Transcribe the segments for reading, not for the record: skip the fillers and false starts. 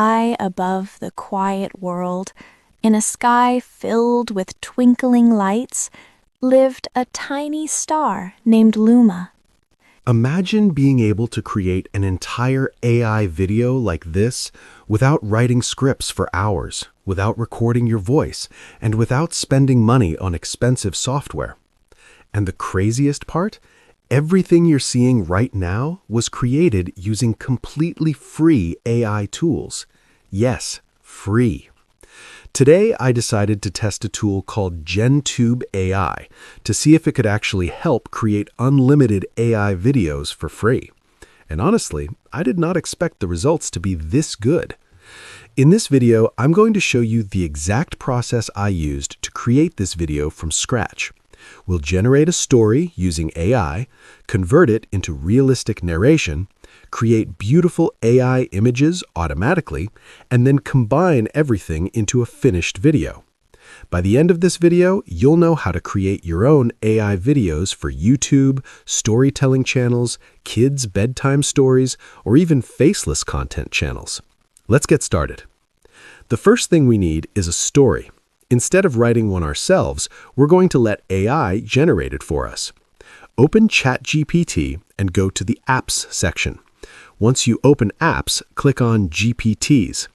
High above the quiet world, in a sky filled with twinkling lights, lived a tiny star named Luma. Imagine being able to create an entire AI video like this without writing scripts for hours, without recording your voice, and without spending money on expensive software. And the craziest part? Everything you're seeing right now was created using completely free AI tools. Yes, free. Today, I decided to test a tool called GenTube AI to see if it could actually help create unlimited AI videos for free. And honestly, I did not expect the results to be this good. In this video, I'm going to show you the exact process I used to create this video from scratch. We'll generate a story using AI, convert it into realistic narration, create beautiful AI images automatically, and then combine everything into a finished video. By the end of this video, you'll know how to create your own AI videos for YouTube, storytelling channels, kids' bedtime stories, or even faceless content channels. Let's get started. The first thing we need is a story. Instead of writing one ourselves, we're going to let AI generate it for us. Open ChatGPT and go to the Apps section. Once you open Apps, click on GPTs.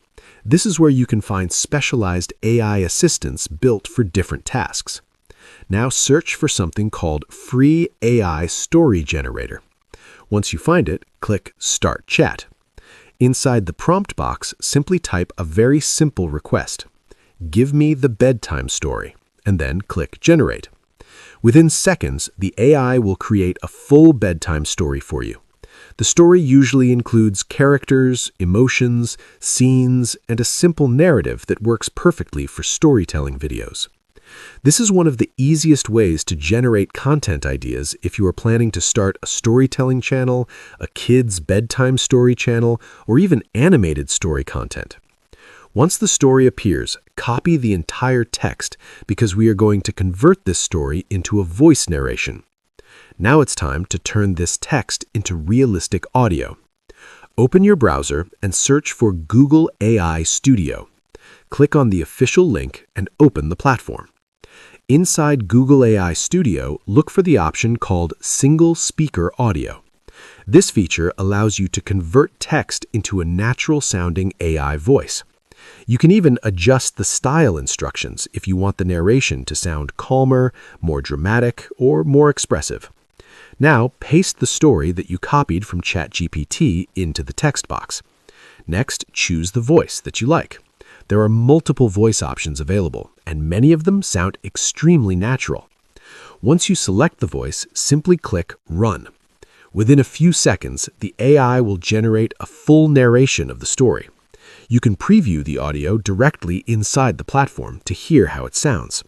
This is where you can find specialized AI assistants built for different tasks. Now search for something called Free AI Story Generator. Once you find it, click Start Chat. Inside the prompt box, simply type a very simple request. Give me the bedtime story, and then click Generate. Within seconds, the AI will create a full bedtime story for you. The story usually includes characters, emotions, scenes, and a simple narrative that works perfectly for storytelling videos. This is one of the easiest ways to generate content ideas if you are planning to start a storytelling channel, a kids' bedtime story channel, or even animated story content. Once the story appears, copy the entire text because we are going to convert this story into a voice narration. Now it's time to turn this text into realistic audio. Open your browser and search for Google AI Studio. Click on the official link and open the platform. Inside Google AI Studio, look for the option called Single Speaker Audio. This feature allows you to convert text into a natural-sounding AI voice. You can even adjust the style instructions if you want the narration to sound calmer, more dramatic, or more expressive. Now, paste the story that you copied from ChatGPT into the text box. Next, choose the voice that you like. There are multiple voice options available, and many of them sound extremely natural. Once you select the voice, simply click Run. Within a few seconds, the AI will generate a full narration of the story. You can preview the audio directly inside the platform to hear how it sounds.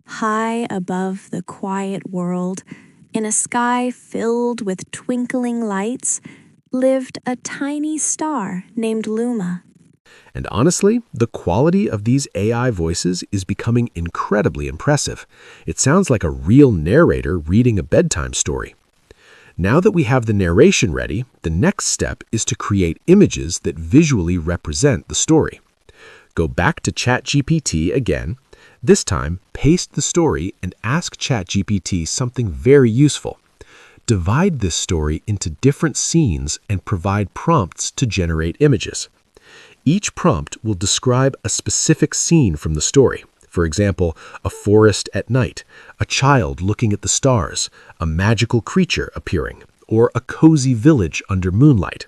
High above the quiet world, in a sky filled with twinkling lights, lived a tiny star named Luma. And honestly, the quality of these AI voices is becoming incredibly impressive. It sounds like a real narrator reading a bedtime story. Now that we have the narration ready, the next step is to create images that visually represent the story. Go back to ChatGPT again. This time, paste the story and ask ChatGPT something very useful. Divide this story into different scenes and provide prompts to generate images. Each prompt will describe a specific scene from the story. For example, a forest at night, a child looking at the stars, a magical creature appearing, or a cozy village under moonlight.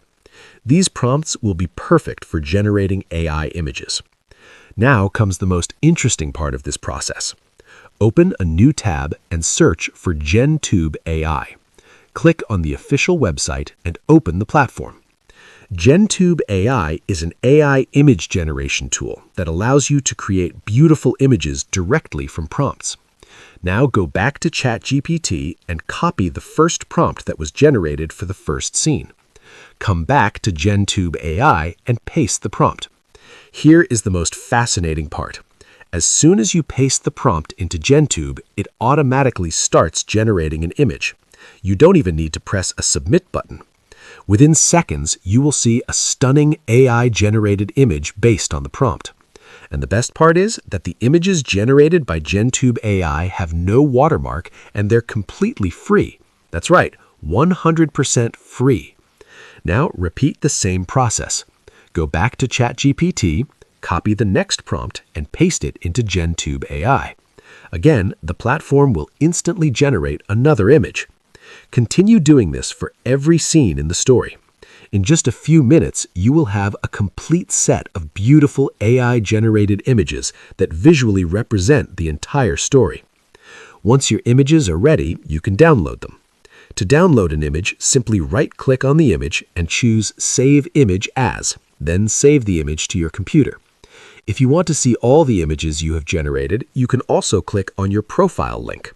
These prompts will be perfect for generating AI images. Now comes the most interesting part of this process. Open a new tab and search for GenTube AI. Click on the official website and open the platform. GenTube AI is an AI image generation tool that allows you to create beautiful images directly from prompts. Now go back to ChatGPT and copy the first prompt that was generated for the first scene. Come back to GenTube AI and paste the prompt. Here is the most fascinating part. As soon as you paste the prompt into GenTube, it automatically starts generating an image. You don't even need to press a submit button. Within seconds, you will see a stunning AI-generated image based on the prompt. And the best part is that the images generated by GenTube AI have no watermark and they're completely free. That's right, 100% free. Now repeat the same process. Go back to ChatGPT, copy the next prompt, and paste it into GenTube AI. Again, the platform will instantly generate another image. Continue doing this for every scene in the story. In just a few minutes, you will have a complete set of beautiful AI-generated images that visually represent the entire story. Once your images are ready, you can download them. To download an image, simply right-click on the image and choose Save Image As, then save the image to your computer. If you want to see all the images you have generated, you can also click on your profile link.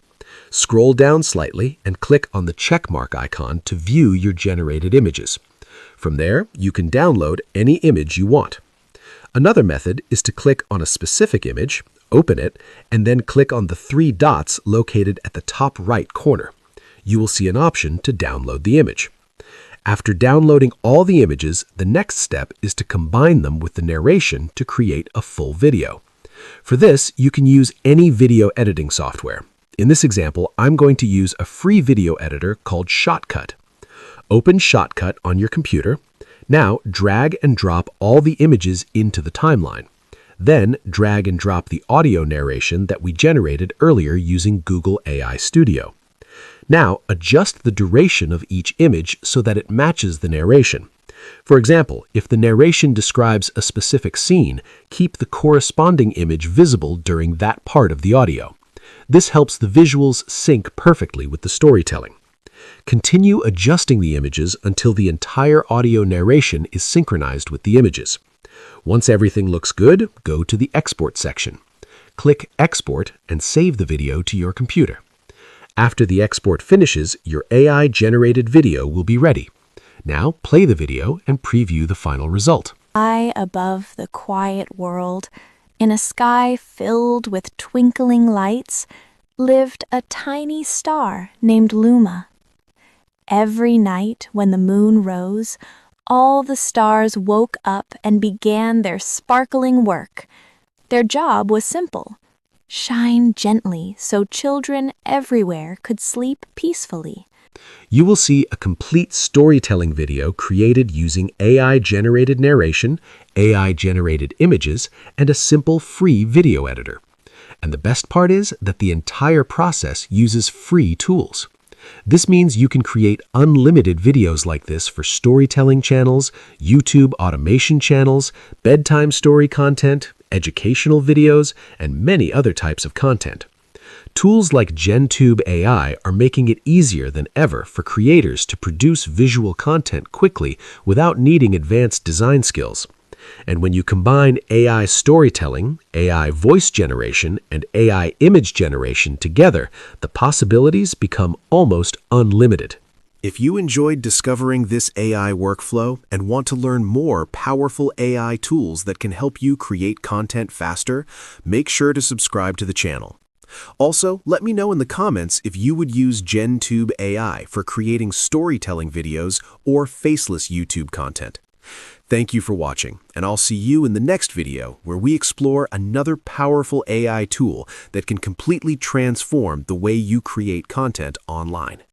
Scroll down slightly and click on the checkmark icon to view your generated images. From there, you can download any image you want. Another method is to click on a specific image, open it, and then click on the three dots located at the top right corner. You will see an option to download the image. After downloading all the images, the next step is to combine them with the narration to create a full video. For this, you can use any video editing software. In this example, I'm going to use a free video editor called Shotcut. Open Shotcut on your computer. Now drag and drop all the images into the timeline. Then drag and drop the audio narration that we generated earlier using Google AI Studio. Now adjust the duration of each image so that it matches the narration. For example, if the narration describes a specific scene, keep the corresponding image visible during that part of the audio. This helps the visuals sync perfectly with the storytelling. Continue adjusting the images until the entire audio narration is synchronized with the images. Once everything looks good, go to the Export section. Click Export and save the video to your computer. After the export finishes, your AI-generated video will be ready. Now play the video and preview the final result. High above the quiet world, in a sky filled with twinkling lights, lived a tiny star named Luma. Every night when the moon rose, all the stars woke up and began their sparkling work. Their job was simple: shine gently so children everywhere could sleep peacefully. You will see a complete storytelling video created using AI-generated narration, AI-generated images, and a simple free video editor. And the best part is that the entire process uses free tools. This means you can create unlimited videos like this for storytelling channels, YouTube automation channels, bedtime story content, educational videos, and many other types of content. Tools like GenTube AI are making it easier than ever for creators to produce visual content quickly without needing advanced design skills. And when you combine AI storytelling, AI voice generation, and AI image generation together, the possibilities become almost unlimited. If you enjoyed discovering this AI workflow and want to learn more powerful AI tools that can help you create content faster, make sure to subscribe to the channel. Also, let me know in the comments if you would use GenTube AI for creating storytelling videos or faceless YouTube content. Thank you for watching, and I'll see you in the next video where we explore another powerful AI tool that can completely transform the way you create content online.